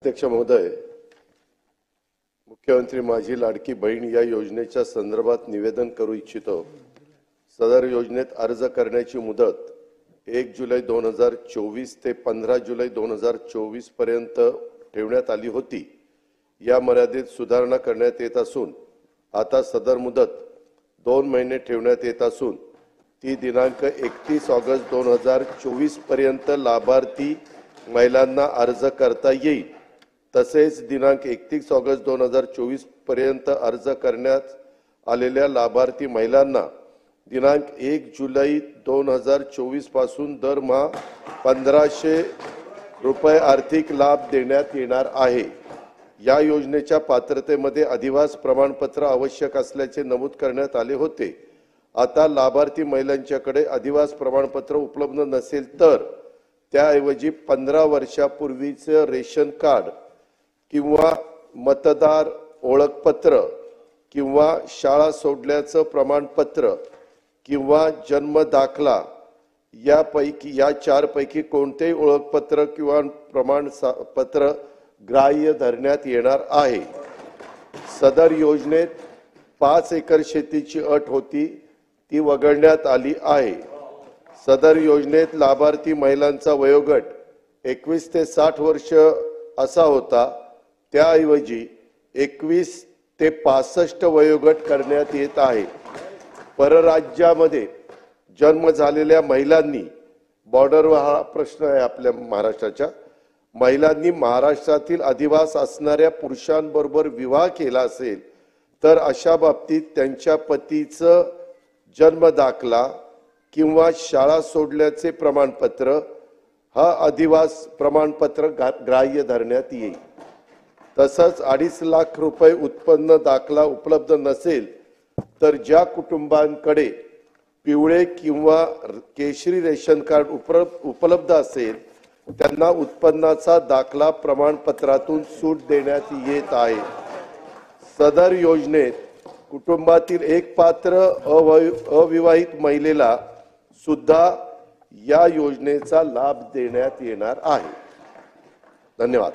अध्यक्ष महोदय, मुख्यमंत्री माझी लाडकी बहीण या योजनेच्या संदर्भात निवेदन करू इच्छितो। सदर योजनेत अर्ज करण्याची मुदत 1 जुलै 2024 ते 15 जुलै 2024 पर्यंत ठेवण्यात आली होती। या मर्यादेत सुधारणा करण्यात येत असून आता सदर मुदत 2 महिने ठेवण्यात येत असून ती दिनांक 31 ऑगस्ट 2024 पर्यंत लाभार्थी महिलांना अर्ज करता येईल। तसेच दिनांक 31 ऑगस्ट 2024 पर्यंत अर्ज करण्यात आलेल्या लाभार्थी महिलांना दिनांक 1 जुलै 2024 पासून दरमहा 1500 रुपये आर्थिक लाभ देण्यात येणार आहे। या योजनेच्या पात्रतेमध्ये अधिवास प्रमाणपत्र आवश्यक असल्याचे नमूद करण्यात आले होते। आता लाभार्थी महिलांच्याकडे अधिवास प्रमाणपत्र उपलब्ध नसेल तर त्याऐवजी 15 वर्षापूर्वीचे रेशन कार्ड किंवा मतदार ओळखपत्र किंवा शाळा सोडल्याचं प्रमाणपत्र किंवा जन्म दाखला या 4 पैकी कोणतेही ओळखपत्र किंवा प्रमाणपत्र ग्राह्य धरण्यात येणार आहे। सदर योजनेत 5 एकर शेतीची अट होती ती वगळण्यात आली आहे। सदर योजनेत लाभार्थी महिलांचा वयोगट 21 ते 60 वर्ष असा होता, त्याऐवजी 21 ते 65 वयोगट करण्यात येत आहे। परराज्यामध्ये जन्म झालेल्या महिलांनी बॉर्डरवर हा प्रश्न आहे आपल्या महाराष्ट्राच्या महिलांनी महाराष्ट्रातील अधिवास असणाऱ्या पुरुषांबरोबर विवाह केला असेल तर अशा बाबतीत त्यांच्या पतीचं जन्म दाखला किंवा शाळा सोडल्याचे प्रमाणपत्र हा अधिवास प्रमाणपत्र ग्राह्य धरण्यात येईल। तसंच 2.5 लाख रुपये उत्पन्न दाखला उपलब्ध नसेल तर ज्या कुटुंबांकडे पिवळे किंवा केशरी रेशन कार्ड उपलब्ध असेल त्यांना उत्पन्नाचा दाखला प्रमाणपत्रातून सूट देण्यात येत आहे। सदर योजनेत कुटुंबातील एक पात्र अविवाहित महिलेला सुद्धा या योजनेचा लाभ देण्यात येणार आहे। धन्यवाद।